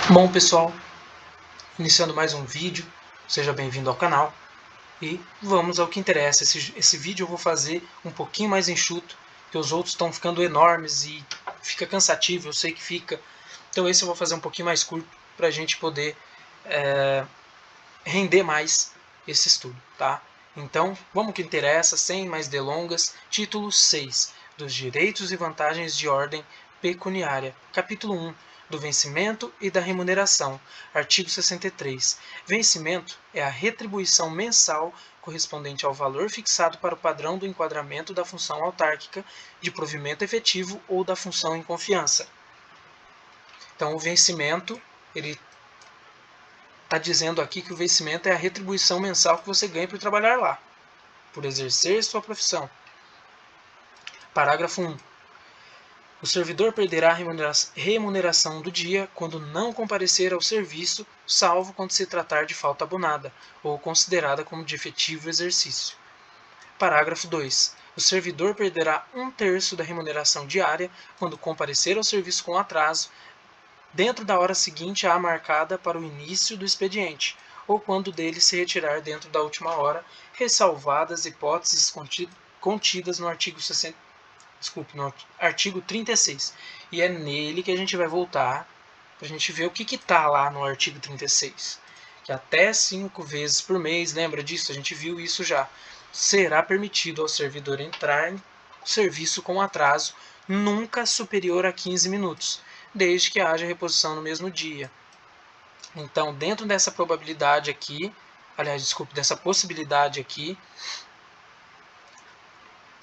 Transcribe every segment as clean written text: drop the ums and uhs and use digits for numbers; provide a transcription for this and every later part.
Bom, pessoal, iniciando mais um vídeo, seja bem-vindo ao canal e vamos ao que interessa. Esse vídeo eu vou fazer um pouquinho mais enxuto, porque os outros estão ficando enormes e fica cansativo, eu sei que fica. Então esse eu vou fazer um pouquinho mais curto para a gente poder render mais esse estudo, tá? Então vamos ao que interessa, sem mais delongas. Título 6 dos Direitos e Vantagens de Ordem Pecuniária, capítulo 1, do vencimento e da remuneração. Artigo 63. Vencimento é a retribuição mensal correspondente ao valor fixado para o padrão do enquadramento da função autárquica de provimento efetivo ou da função em confiança. Então, o vencimento, ele está dizendo aqui que o vencimento é a retribuição mensal que você ganha por trabalhar lá, por exercer sua profissão. Parágrafo 1. O servidor perderá a remuneração do dia quando não comparecer ao serviço, salvo quando se tratar de falta abonada, ou considerada como de efetivo exercício. Parágrafo 2. O servidor perderá 1/3 da remuneração diária quando comparecer ao serviço com atraso, dentro da hora seguinte à marcada para o início do expediente, ou quando dele se retirar dentro da última hora, ressalvadas hipóteses contidas no artigo 36. E é nele que a gente vai voltar para a gente ver o que está lá no artigo 36. Que até 5 vezes por mês, lembra disso? A gente viu isso já. Será permitido ao servidor entrar em serviço com atraso nunca superior a 15 minutos, desde que haja reposição no mesmo dia. Então, dentro dessa probabilidade aqui, dessa possibilidade aqui,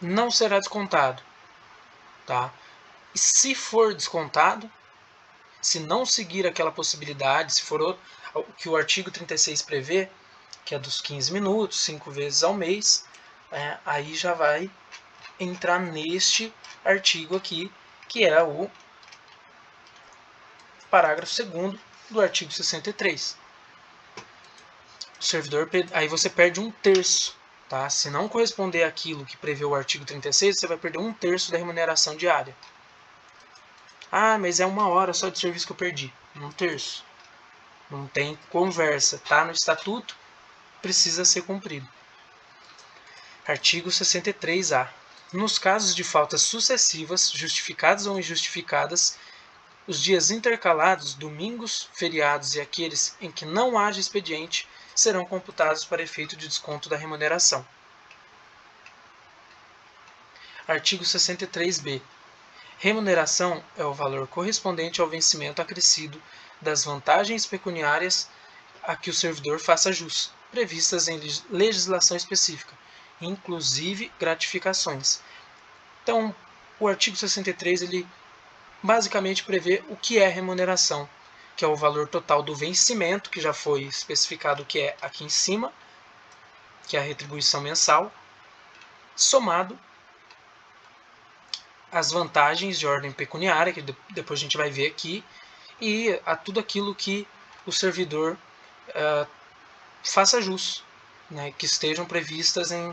não será descontado. Tá? E se for descontado, se não seguir aquela possibilidade, se for o que o artigo 36 prevê, que é dos 15 minutos, 5 vezes ao mês, aí já vai entrar neste artigo aqui, que é o parágrafo 2º do artigo 63. O servidor, aí você perde 1/3. Tá? Se não corresponder àquilo que prevê o artigo 36, você vai perder 1/3 da remuneração diária. Ah, mas é 1 hora só de serviço que eu perdi. 1/3. Não tem conversa. Tá no estatuto, precisa ser cumprido. Artigo 63-A. Nos casos de faltas sucessivas, justificadas ou injustificadas, os dias intercalados, domingos, feriados e aqueles em que não haja expediente serão computados para efeito de desconto da remuneração. Artigo 63-B. Remuneração é o valor correspondente ao vencimento acrescido das vantagens pecuniárias a que o servidor faça jus, previstas em legislação específica, inclusive gratificações. Então, o artigo 63 ele basicamente prevê o que é remuneração, que é o valor total do vencimento, que já foi especificado que é aqui em cima, que é a retribuição mensal, somado as vantagens de ordem pecuniária, que depois a gente vai ver aqui, e a tudo aquilo que o servidor faça jus, né, que estejam previstas em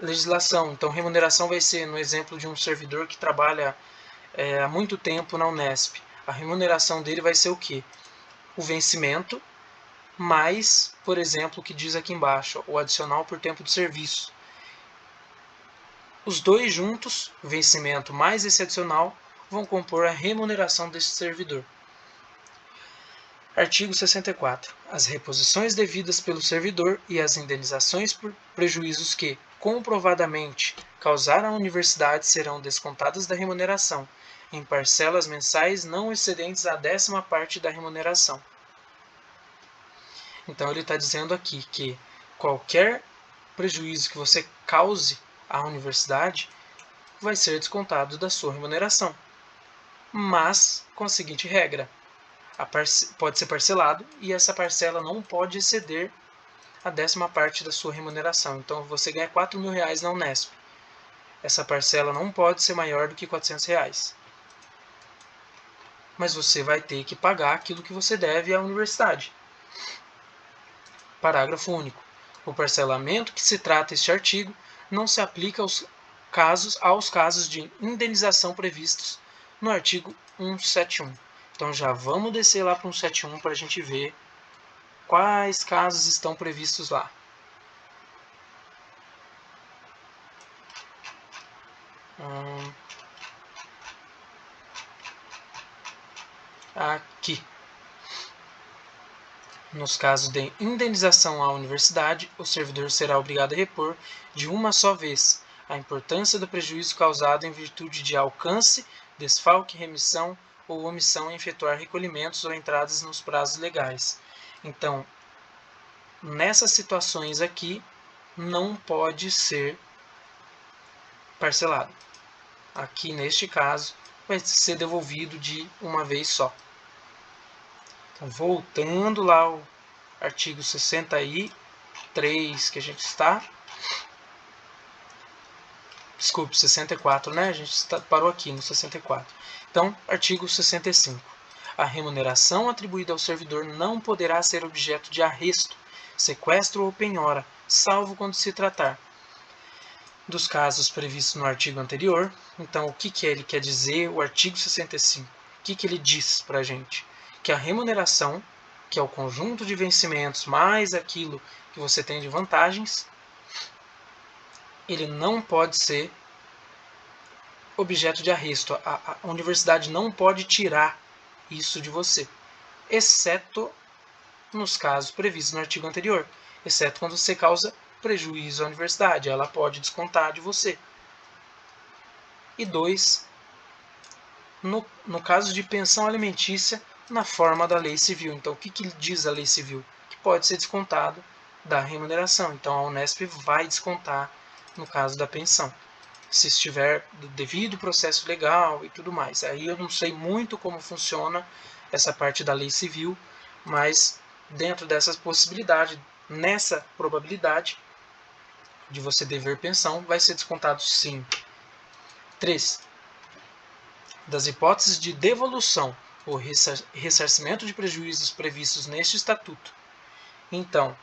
legislação. Então, remuneração vai ser, no exemplo de um servidor que trabalha há muito tempo na Unesp, a remuneração dele vai ser o quê? O vencimento, mais, por exemplo, o que diz aqui embaixo, o adicional por tempo de serviço. Os dois juntos, o vencimento mais esse adicional, vão compor a remuneração desse servidor. Artigo 64. As reposições devidas pelo servidor e as indenizações por prejuízos que, comprovadamente, causaram à universidade serão descontadas da remuneração, em parcelas mensais não excedentes a 10ª parte da remuneração. Então ele está dizendo aqui que qualquer prejuízo que você cause à universidade vai ser descontado da sua remuneração, mas com a seguinte regra: pode ser parcelado e essa parcela não pode exceder a 10ª parte da sua remuneração. Então você ganha R$4.000 na Unesp. Essa parcela não pode ser maior do que R$400. Mas você vai ter que pagar aquilo que você deve à universidade. Parágrafo único. O parcelamento que se trata este artigo não se aplica aos casos de indenização previstos no artigo 171. Então já vamos descer lá para o 171 para a gente ver quais casos estão previstos lá. Aqui. Nos casos de indenização à universidade, o servidor será obrigado a repor de uma só vez a importância do prejuízo causado em virtude de alcance, desfalque, remissão ou omissão em efetuar recolhimentos ou entradas nos prazos legais. Então, nessas situações aqui, não pode ser parcelado. Aqui, neste caso, vai ser devolvido de uma vez só. Então, voltando lá ao artigo 63 que a gente está. Desculpe, 64, né? A gente parou aqui no 64. Então, artigo 65. A remuneração atribuída ao servidor não poderá ser objeto de arresto, sequestro ou penhora, salvo quando se tratar dos casos previstos no artigo anterior. Então, o que ele quer dizer, o artigo 65? O que ele diz para a gente? Que a remuneração, que é o conjunto de vencimentos mais aquilo que você tem de vantagens, ele não pode ser objeto de arresto. A universidade não pode tirar isso de você, exceto nos casos previstos no artigo anterior, exceto quando você causa prejuízo à universidade, ela pode descontar de você. E 2, no caso de pensão alimentícia, na forma da lei civil. Então, o que diz a lei civil? Que pode ser descontado da remuneração. Então, a Unesp vai descontar no caso da pensão, se estiver devido processo legal e tudo mais. Aí eu não sei muito como funciona essa parte da lei civil, mas dentro dessas possibilidades, nessa probabilidade de você dever pensão, vai ser descontado sim. 3. Das hipóteses de devolução ou ressarcimento de prejuízos previstos neste estatuto. Então,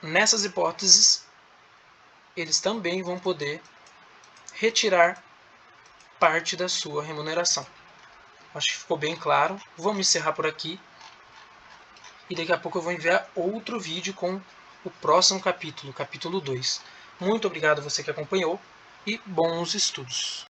nessas hipóteses, eles também vão poder retirar parte da sua remuneração. Acho que ficou bem claro. Vamos encerrar por aqui. E daqui a pouco eu vou enviar outro vídeo com o próximo capítulo, capítulo 2. Muito obrigado a você que acompanhou e bons estudos.